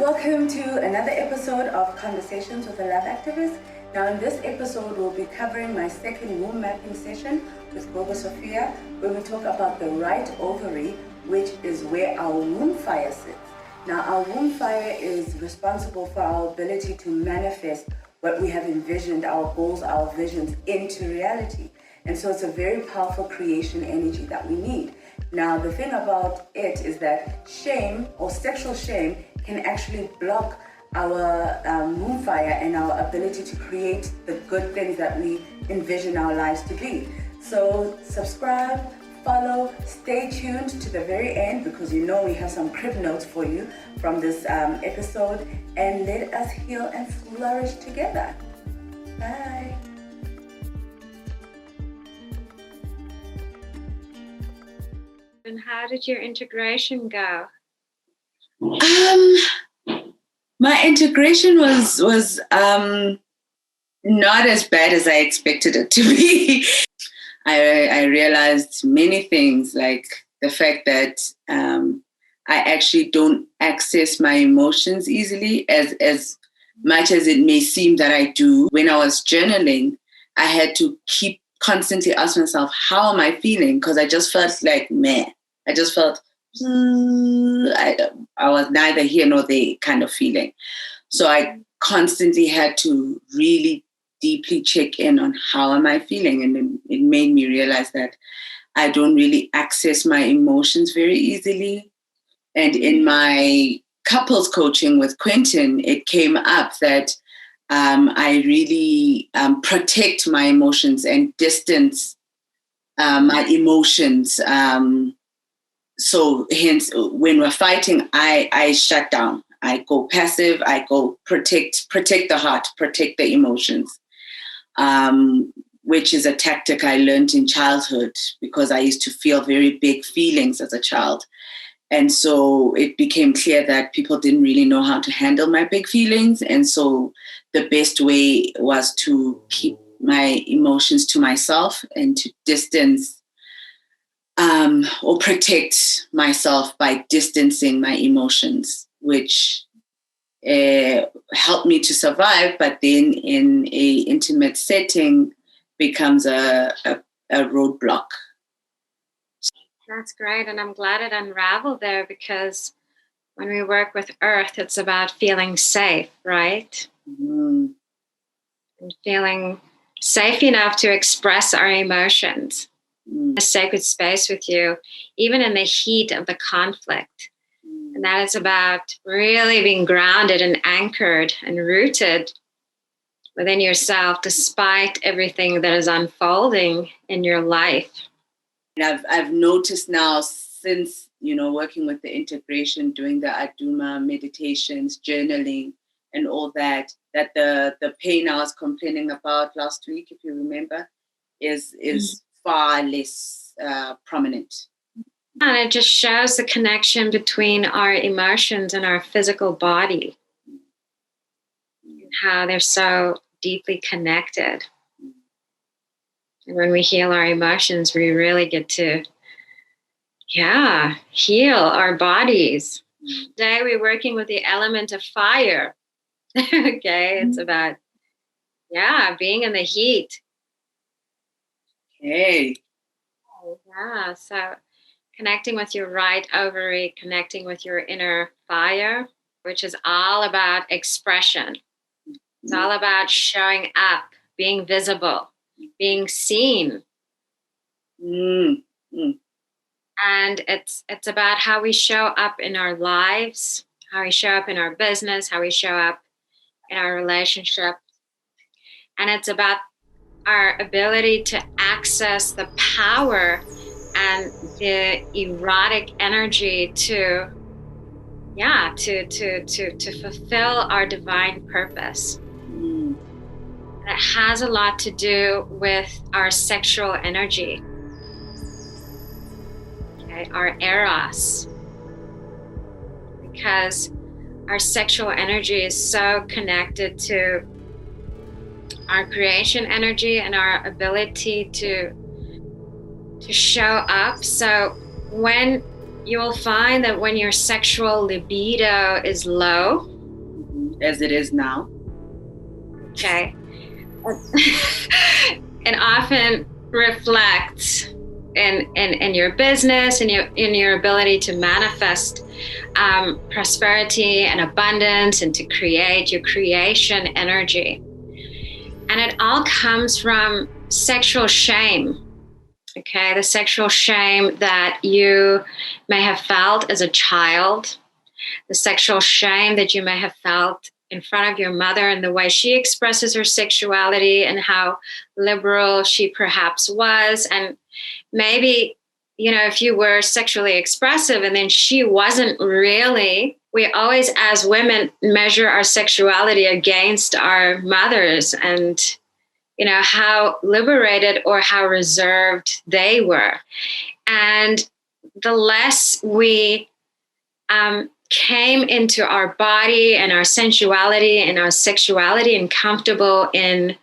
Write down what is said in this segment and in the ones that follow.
Welcome to another episode of Conversations with a Love Activist. Now in this episode, we'll be covering my second womb mapping session with Gogo Sophia, where we talk about the right ovary, which is where our womb fire sits. Now our womb fire is responsible for our ability to manifest what we have envisioned, our goals, our visions, into reality. And so it's a very powerful creation energy that we need. Now the thing about it is that shame or sexual shame can actually block our womb fire and our ability to create the good things that we envision our lives to be. So subscribe, follow, stay tuned to the very end, because you know we have some crib notes for you from this episode, and let us heal and flourish together. Bye. And how did your integration go? My integration was not as bad as I expected it to be. I realized many things, like the fact that I actually don't access my emotions easily, as much as it may seem that I do. When I was journaling, I had to keep constantly asking myself, how am I feeling? Because I just felt like, I just felt, I was neither here nor there kind of feeling. So I constantly had to really deeply check in on how am I feeling. And it made me realize that I don't really access my emotions very easily. And in my couples coaching with Quentin, it came up that I really protect my emotions and distance my emotions. So hence, when we're fighting, I shut down. I go passive. I go protect the heart, protect the emotions, which is a tactic I learned in childhood, because I used to feel very big feelings as a child. And so it became clear that people didn't really know how to handle my big feelings. And so the best way was to keep my emotions to myself and to distance or protect myself by distancing my emotions, which helped me to survive, but then in a intimate setting becomes a roadblock. That's great. And I'm glad it unraveled there, because when we work with Earth, it's about feeling safe, right? Mm. And feeling safe enough to express our emotions. A sacred space with you, even in the heat of the conflict. And that is about really being grounded and anchored and rooted within yourself, despite everything that is unfolding in your life. And I've noticed now, since working with the integration, doing the Aduma meditations, journaling, and all that the pain I was complaining about last week, if you remember, is far less prominent. And it just shows the connection between our emotions and our physical body, and how they're so deeply connected. And when we heal our emotions, we really get to, heal our bodies. Today we're working with the element of fire. Okay, it's about, being in the heat. Okay. Yeah, so connecting with your right ovary, connecting with your inner fire, which is all about expression. It's all about showing up, being visible, being seen. Mm-hmm. And it's about how we show up in our lives, how we show up in our business, how we show up in our relationship. And it's about our ability to access the power and the erotic energy to fulfill our divine purpose. And it has a lot to do with our sexual energy, our eros, because our sexual energy is so connected to our creation energy and our ability to show up. So when you will find that when your sexual libido is low, as it is now, okay, it often reflects in your business and in your ability to manifest prosperity and abundance and to create your creation energy. And it all comes from sexual shame. Okay, the sexual shame that you may have felt as a child, the sexual shame that you may have felt in front of your mother and the way she expresses her sexuality and how liberal she perhaps was. And maybe, if you were sexually expressive and then she wasn't really, we always, as women, measure our sexuality against our mothers and how liberated or how reserved they were. And the less we came into our body and our sensuality and our sexuality and comfortable in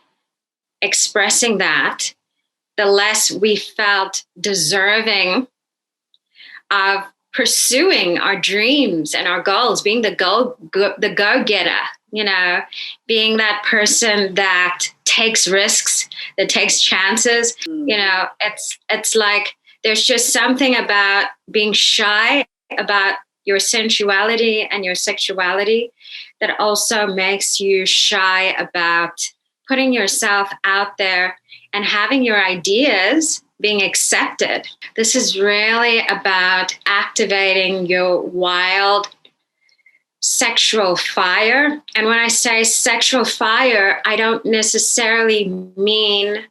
expressing that, the less we felt deserving of pursuing our dreams and our goals, being the go-getter, being that person that takes risks, that takes chances. It's like there's just something about being shy about your sensuality and your sexuality that also makes you shy about putting yourself out there and having your ideas being accepted. This is really about activating your wild sexual fire. And when I say sexual fire, I don't necessarily mean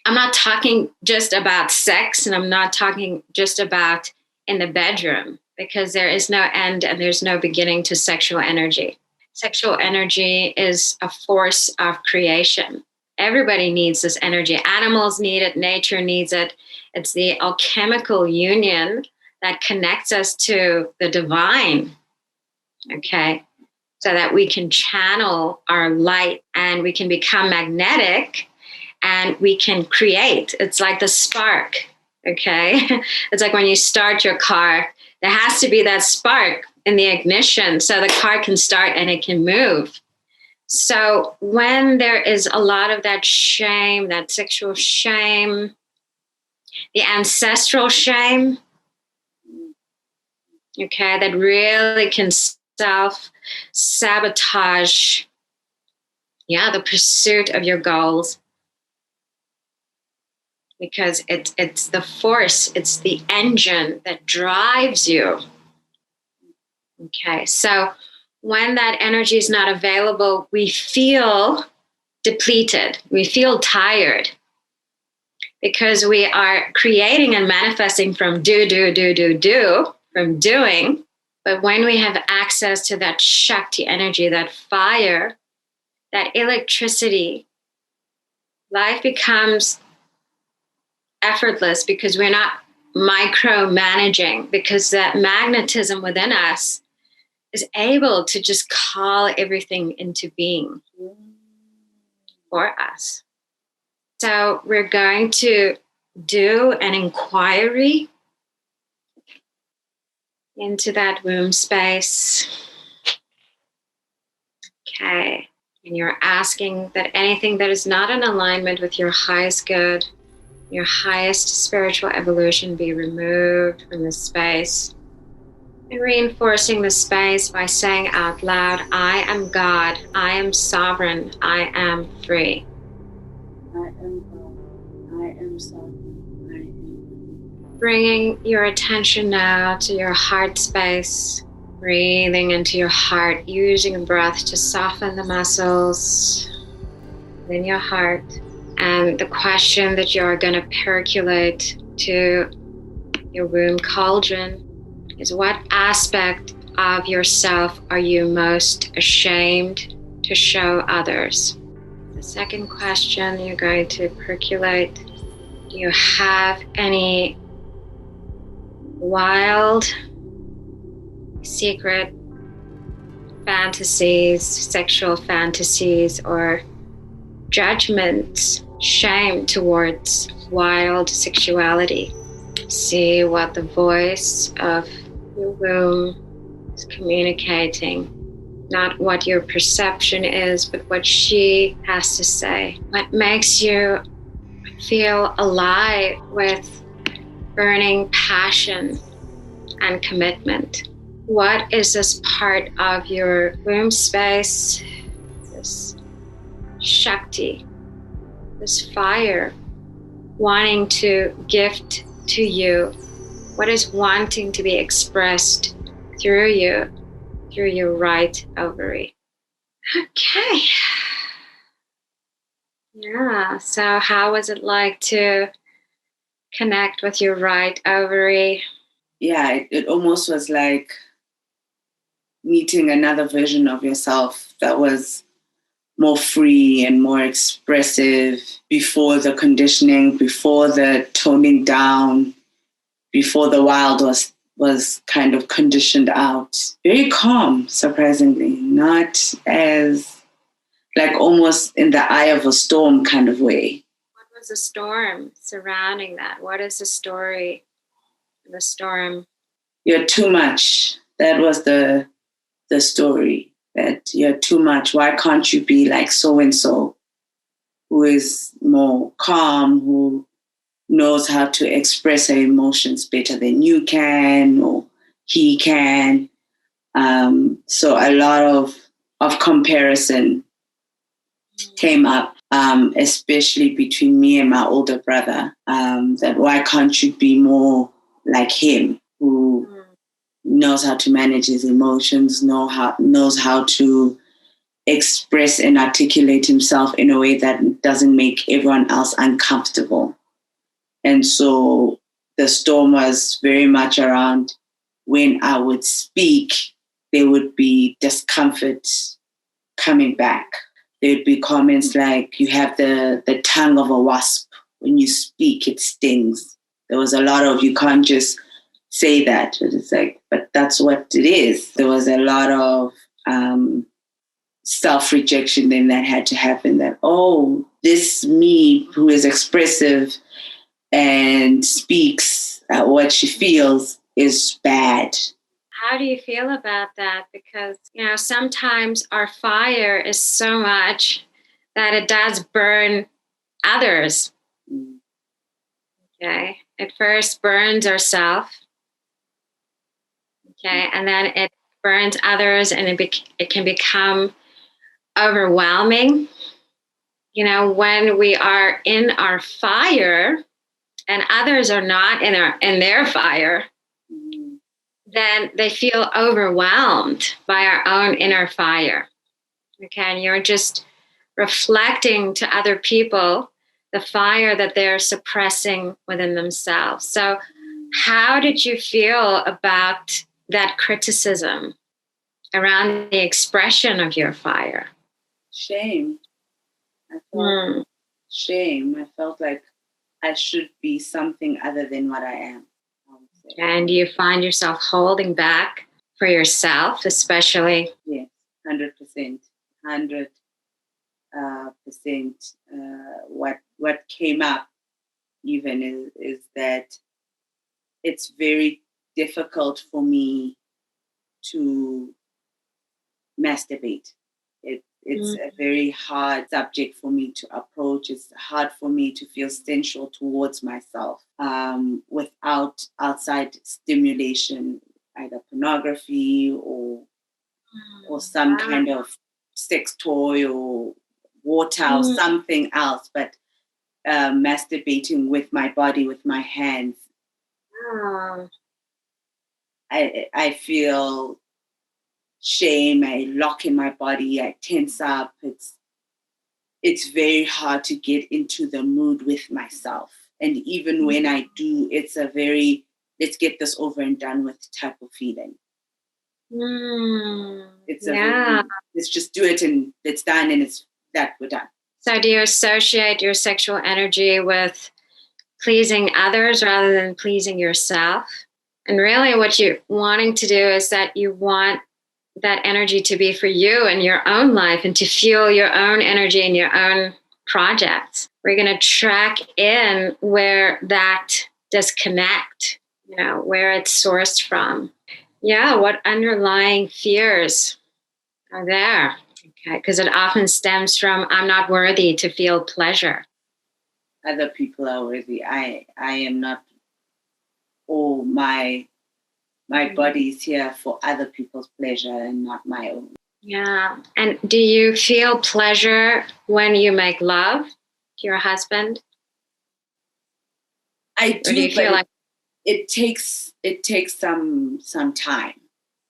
I'm not talking just about sex, and I'm not talking just about in the bedroom, because there is no end and there's no beginning to sexual energy. Sexual energy is a force of creation. Everybody needs this energy. Animals need it. Nature needs it. It's the alchemical union that connects us to the divine, okay? So that we can channel our light and we can become magnetic and we can create. It's like the spark, okay? It's like when you start your car, there has to be that spark in the ignition so the car can start and it can move. So when there is a lot of that shame, that sexual shame, the ancestral shame, okay, that really can self-sabotage, the pursuit of your goals. Because it's the force, it's the engine that drives you. Okay, so when that energy is not available, we feel depleted, we feel tired, because we are creating and manifesting from from doing. But when we have access to that Shakti energy, that fire, that electricity, life becomes effortless because we're not micromanaging, because that magnetism within us is able to just call everything into being for us. So we're going to do an inquiry into that womb space. Okay. And you're asking that anything that is not in alignment with your highest good, your highest spiritual evolution, be removed from the space. And reinforcing the space by saying out loud, I am God, I am sovereign, I am free. I am God, I am sovereign, I am free. Bringing your attention now to your heart space, breathing into your heart, using the breath to soften the muscles in your heart. And the question that you're going to percolate to your womb cauldron is, what aspect of yourself are you most ashamed to show others? The second question you're going to percolate, do you have any wild, secret fantasies, sexual fantasies, or judgments, shame towards wild sexuality? See what the voice of your womb is communicating. Not what your perception is, but what she has to say. What makes you feel alive with burning passion and commitment? What is this part of your womb space, this Shakti, this fire wanting to gift to you? What is wanting to be expressed through you, through your right ovary? Okay. Yeah, so how was it like to connect with your right ovary? Yeah, it almost was like meeting another version of yourself that was more free and more expressive before the conditioning, before the toning down, before the wild was kind of conditioned out. Very calm, surprisingly, not as like almost in the eye of a storm kind of way. What was the storm surrounding that? What is the story of the storm? You're too much. That was the story, that you're too much. Why can't you be like so-and-so, who is more calm, who knows how to express her emotions better than you can or he can? So a lot of comparison came up, especially between me and my older brother, that why can't you be more like him, who knows how to manage his emotions, knows how to express and articulate himself in a way that doesn't make everyone else uncomfortable. And so the storm was very much around when I would speak, there would be discomfort coming back. There would be comments like, you have the tongue of a wasp. When you speak, it stings. There was a lot of, you can't just say that. It's like, but that's what it is. There was a lot of self-rejection then that had to happen, that, oh, this me who is expressive and speaks what she feels is bad. How do you feel about that? Because, sometimes our fire is so much that it does burn others. Okay. It first burns ourselves. Okay. And then it burns others, and it can become overwhelming. When we are in our fire and others are not in their fire, then they feel overwhelmed by our own inner fire. Okay, and you're just reflecting to other people the fire that they're suppressing within themselves. So how did you feel about that criticism around the expression of your fire? Shame. I felt shame. I felt like I should be something other than what I am. And you find yourself holding back for yourself, especially? Yes, 100%. 100%. What came up even is that it's very difficult for me to masturbate. It's a very hard subject for me to approach. It's hard for me to feel sensual towards myself without outside stimulation, either pornography or some kind of sex toy or water or something else. But masturbating with my body, with my hands, I feel shame. I lock in my body. I tense up. It's very hard to get into the mood with myself. And even when I do, it's a very, let's get this over and done with type of feeling. It's let's just do it and it's done and it's that we're done. So do you associate your sexual energy with pleasing others rather than pleasing yourself? And really what you're wanting to do is that you want that energy to be for you and your own life and to fuel your own energy and your own projects. We're going to track in where that disconnect, where it's sourced from. Yeah, what underlying fears are there? Okay, because it often stems from I'm not worthy to feel pleasure. Other people are worthy. I am not. Or my body is here for other people's pleasure and not my own. Yeah. And do you feel pleasure when you make love to your husband? I do, or do you feel like it takes some time.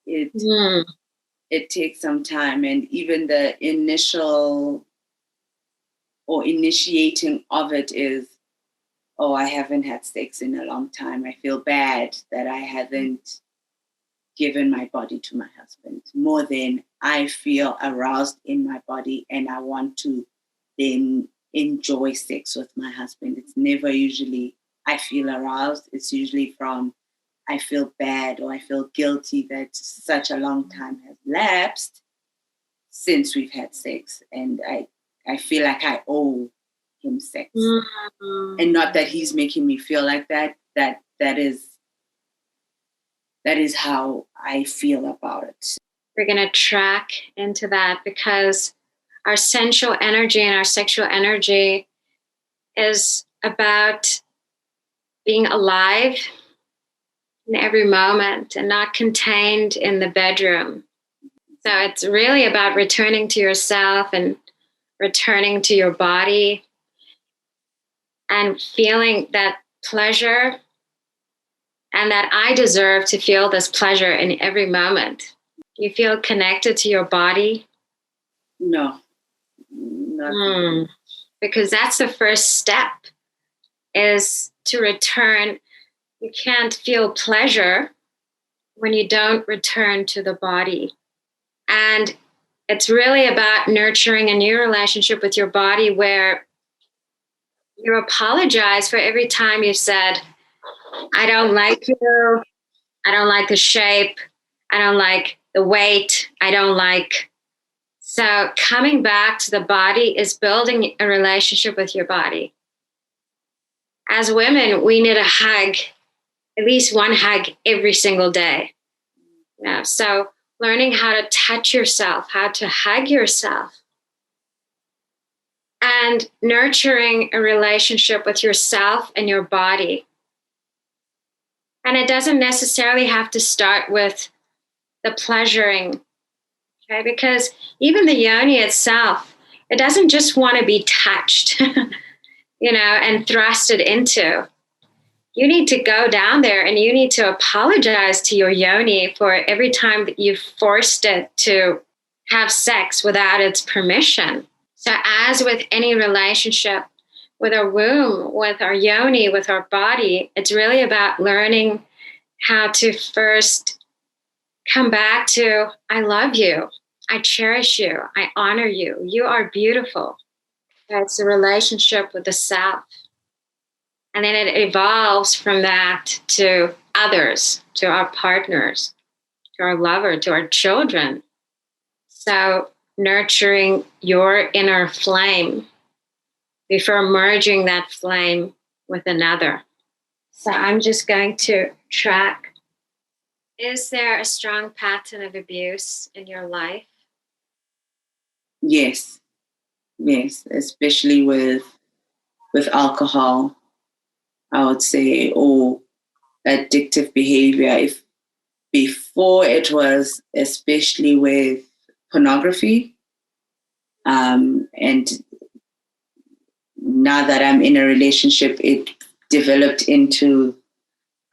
It takes some time, and even the initial or initiating of it is, oh, I haven't had sex in a long time. I feel bad that I haven't given my body to my husband, more than I feel aroused in my body and I want to then enjoy sex with my husband. It's never usually I feel aroused. It's usually from I feel bad or I feel guilty that such a long time has lapsed since we've had sex, and I feel like I owe him sex. And not that he's making me feel like that. That is how I feel about it. We're going to track into that, because our sensual energy and our sexual energy is about being alive in every moment and not contained in the bedroom. So it's really about returning to yourself and returning to your body and feeling that pleasure, and that I deserve to feel this pleasure in every moment. Do you feel connected to your body? No. Because that's the first step, is to return. You can't feel pleasure when you don't return to the body. And it's really about nurturing a new relationship with your body, where you apologize for every time you've said, I don't like you, I don't like the shape, I don't like the weight, I don't like. So coming back to the body is building a relationship with your body. As women, we need a hug, at least one hug every single day. So learning how to touch yourself, how to hug yourself, and nurturing a relationship with yourself and your body. And it doesn't necessarily have to start with the pleasuring, okay? Because even the yoni itself, it doesn't just want to be touched, and thrusted into. You need to go down there and you need to apologize to your yoni for every time that you've forced it to have sex without its permission. So as with any relationship, with our womb, with our yoni, with our body, it's really about learning how to first come back to, I love you, I cherish you, I honor you, you are beautiful. It's a relationship with the self. And then it evolves from that to others, to our partners, to our lover, to our children. So nurturing your inner flame before merging that flame with another. So I'm just going to track. Is there a strong pattern of abuse in your life? Yes, especially with alcohol, I would say, or addictive behavior. If before it was especially with pornography, and now that I'm in a relationship, it developed into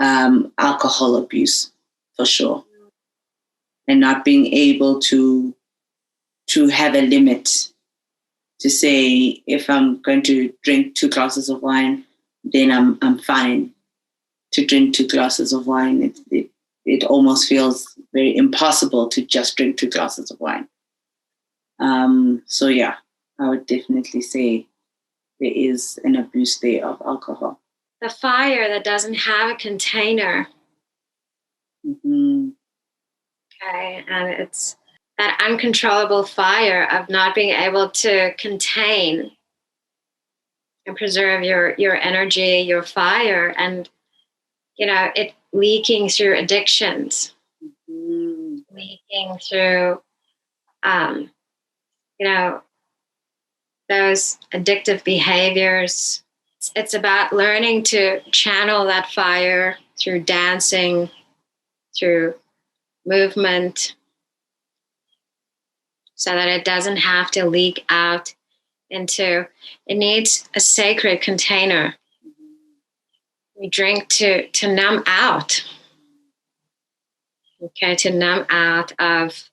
alcohol abuse, for sure, and not being able to have a limit, to say, if I'm going to drink 2 glasses of wine, then I'm fine to drink 2 glasses of wine. It almost feels very impossible to just drink 2 glasses of wine. So yeah, I would definitely say there is an abuse there of alcohol. The fire that doesn't have a container. Mm-hmm. Okay, and it's that uncontrollable fire of not being able to contain and preserve your energy, your fire. And it leaking through addictions, Mm-hmm. leaking through, those addictive behaviors. It's about learning to channel that fire through dancing, through movement, so that it doesn't have to leak out into, it needs a sacred container. We drink to numb out. Okay, to numb out of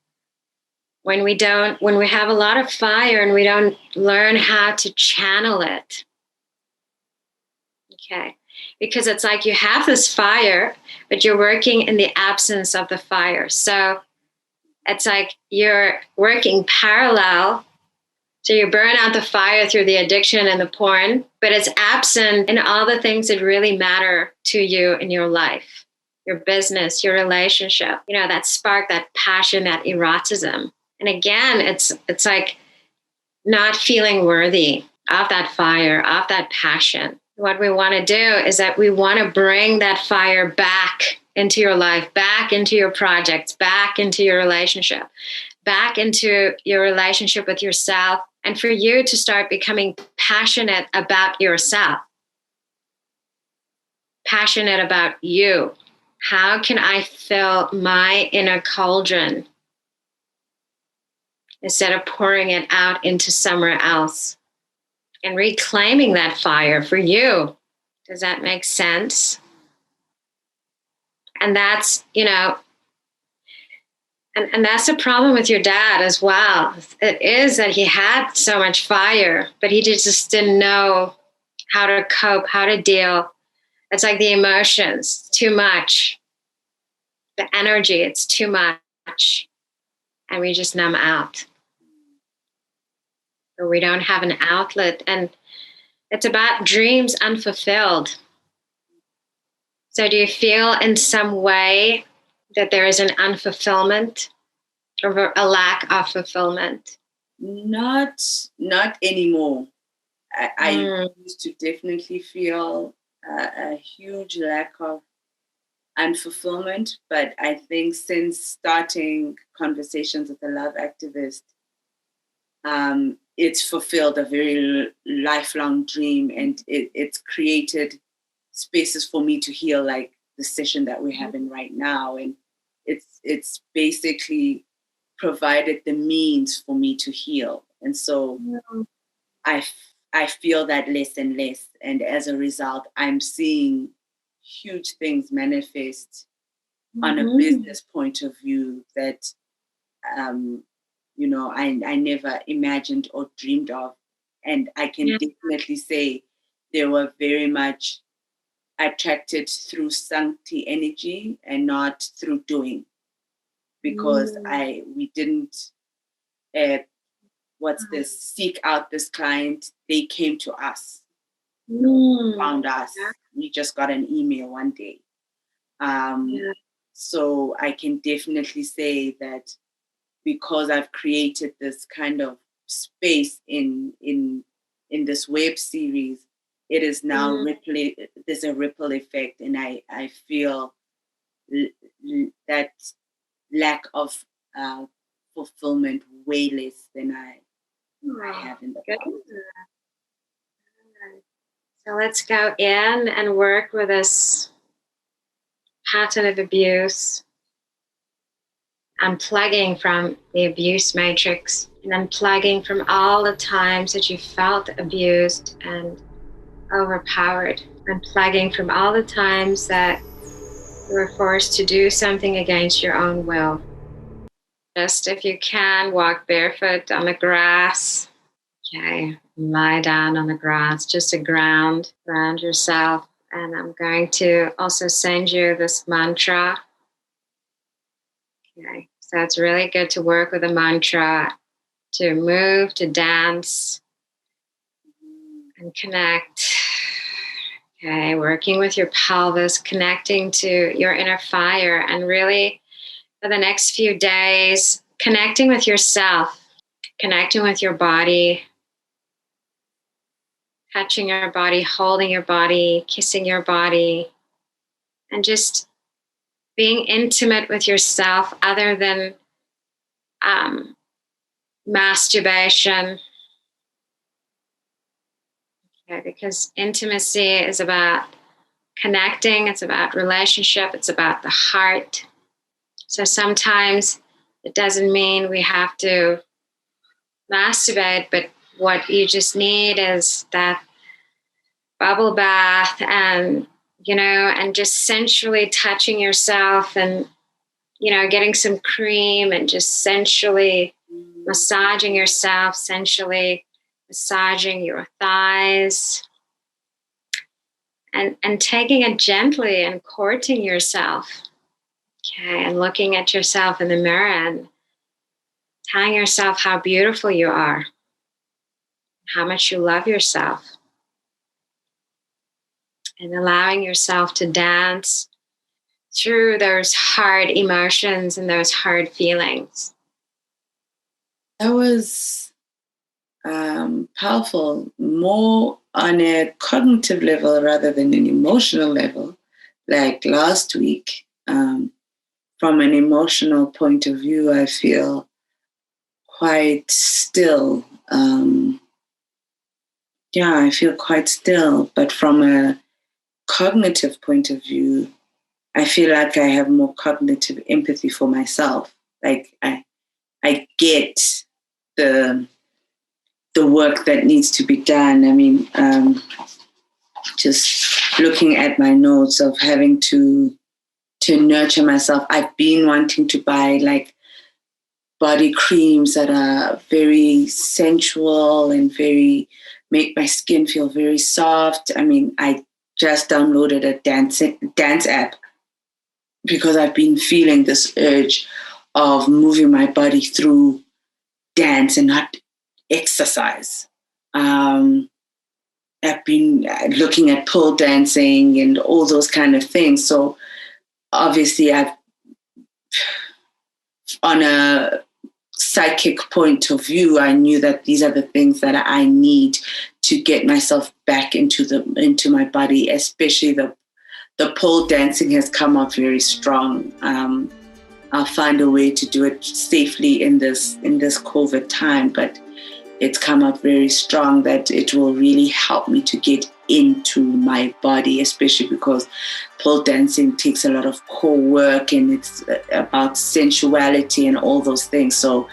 when we have a lot of fire and we don't learn how to channel it. Okay, because it's like you have this fire, but you're working in the absence of the fire. So it's like you're working parallel. So you burn out the fire through the addiction and the porn, but it's absent in all the things that really matter to you in your life, your business, your relationship, that spark, that passion, that eroticism. And again, it's like not feeling worthy of that fire, of that passion. What we want to do is that we want to bring that fire back into your life, back into your projects, back into your relationship, back into your relationship with yourself, and for you to start becoming passionate about yourself, passionate about you. How can I fill my inner cauldron instead of pouring it out into somewhere else? And reclaiming that fire for you. Does that make sense? And that's, and that's the problem with your dad as well. It is that he had so much fire, but he just didn't know how to cope, how to deal. It's like the emotions, too much. The energy, it's too much. And we just numb out. Or we don't have an outlet. And it's about dreams unfulfilled. So do you feel in some way that there is an unfulfillment or a lack of fulfillment? Not anymore. I used to definitely feel a huge lack of unfulfillment, but I think since starting Conversations with a Love Activist, it's fulfilled a very lifelong dream, and it's created spaces for me to heal, like the session that we're having right now. And it's basically provided the means for me to heal. And so I feel that less and less. And as a result, I'm seeing huge things manifest on a business point of view that, I never imagined or dreamed of. And I can definitely say they were very much attracted through sanctity energy and not through doing, because we didn't seek out this client. They came to us, found us. We just got an email one day. So I can definitely say that because I've created this kind of space in this web series, it is now there's a ripple effect, and I feel that lack of fulfillment way less than I have in the past. So let's go in and work with this pattern of abuse, unplugging from the abuse matrix and unplugging from all the times that you felt abused and overpowered, unplugging from all the times that you were forced to do something against your own will. Just if you can, walk barefoot on the grass. Okay, lie down on the grass just to ground yourself. And I'm going to also send you this mantra. Okay, so it's really good to work with a mantra, to move, to dance, and connect. Okay, working with your pelvis, connecting to your inner fire, and really for the next few days, connecting with yourself, connecting with your body, touching your body, holding your body, kissing your body, and just being intimate with yourself other than masturbation. Okay, because intimacy is about connecting, it's about relationship, it's about the heart. So sometimes it doesn't mean we have to masturbate, but what you just need is that bubble bath and, and just sensually touching yourself and, getting some cream and just sensually massaging yourself, sensually massaging your thighs and taking it gently and courting yourself. Okay, and looking at yourself in the mirror and telling yourself how beautiful you are, how much you love yourself, and allowing yourself to dance through those hard emotions and those hard feelings. That was powerful, more on a cognitive level rather than an emotional level. Like last week, from an emotional point of view, I feel quite still. I feel quite still. But from a cognitive point of view, I feel like I have more cognitive empathy for myself. Like I get the work that needs to be done. I mean, just looking at my notes of having to nurture myself. I've been wanting to buy like body creams that are very sensual and make my skin feel very soft. I mean, I just downloaded a dance app because I've been feeling this urge of moving my body through dance and not exercise. I've been looking at pole dancing and all those kind of things. So obviously on a psychic point of view, I knew that these are the things that I need to get myself back into my body, especially the pole dancing has come up very strong. I'll find a way to do it safely in this COVID time, but it's come up very strong that it will really help me to get into my body, especially because pole dancing takes a lot of core work and it's about sensuality and all those things. So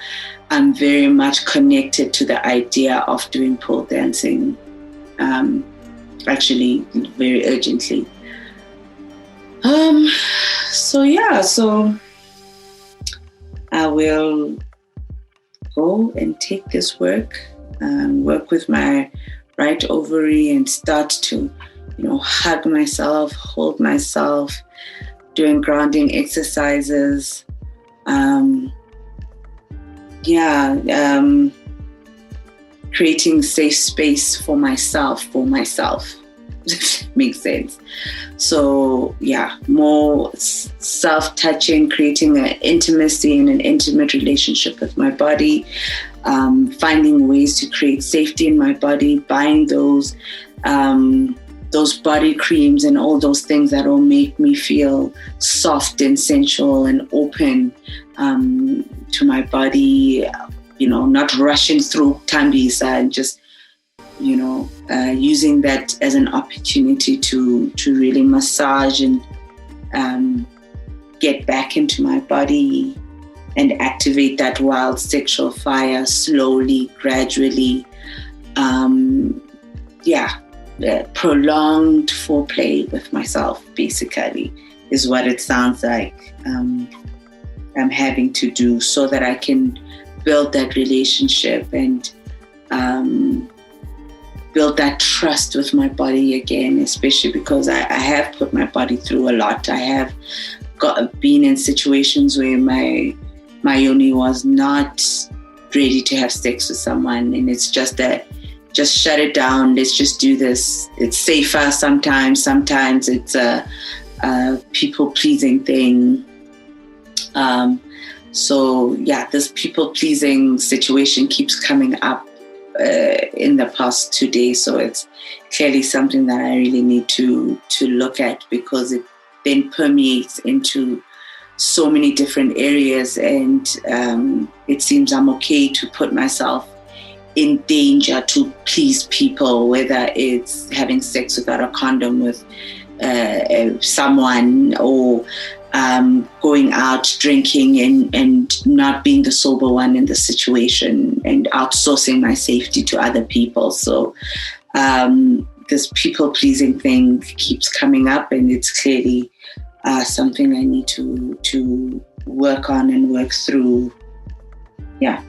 I'm very much connected to the idea of doing pole dancing, actually very urgently. So I will go and take this work with my right ovary and start to, hug myself, hold myself, doing grounding exercises. Creating safe space for myself. Makes sense. So more self-touching, creating an intimacy and an intimate relationship with my body, finding ways to create safety in my body, buying those body creams and all those things that will make me feel soft and sensual and open to my body, not rushing through Tambisa and just using that as an opportunity to really massage and get back into my body and activate that wild sexual fire slowly, gradually. Prolonged foreplay with myself, basically, is what it sounds like I'm having to do so that I can build that relationship and build that trust with my body again, especially because I have put my body through a lot. I have been in situations where my yoni was not ready to have sex with someone, and it's just shut it down. Let's just do this. It's safer sometimes. Sometimes it's a people-pleasing thing. This people-pleasing situation keeps coming up in the past 2 days. So it's clearly something that I really need to look at, because then permeates into so many different areas, and it seems I'm okay to put myself in danger to please people, whether it's having sex without a condom with someone, or going out drinking and not being the sober one in the situation, and outsourcing my safety to other people. So this people-pleasing thing keeps coming up, and it's clearly something I need to work on and work through. Yeah.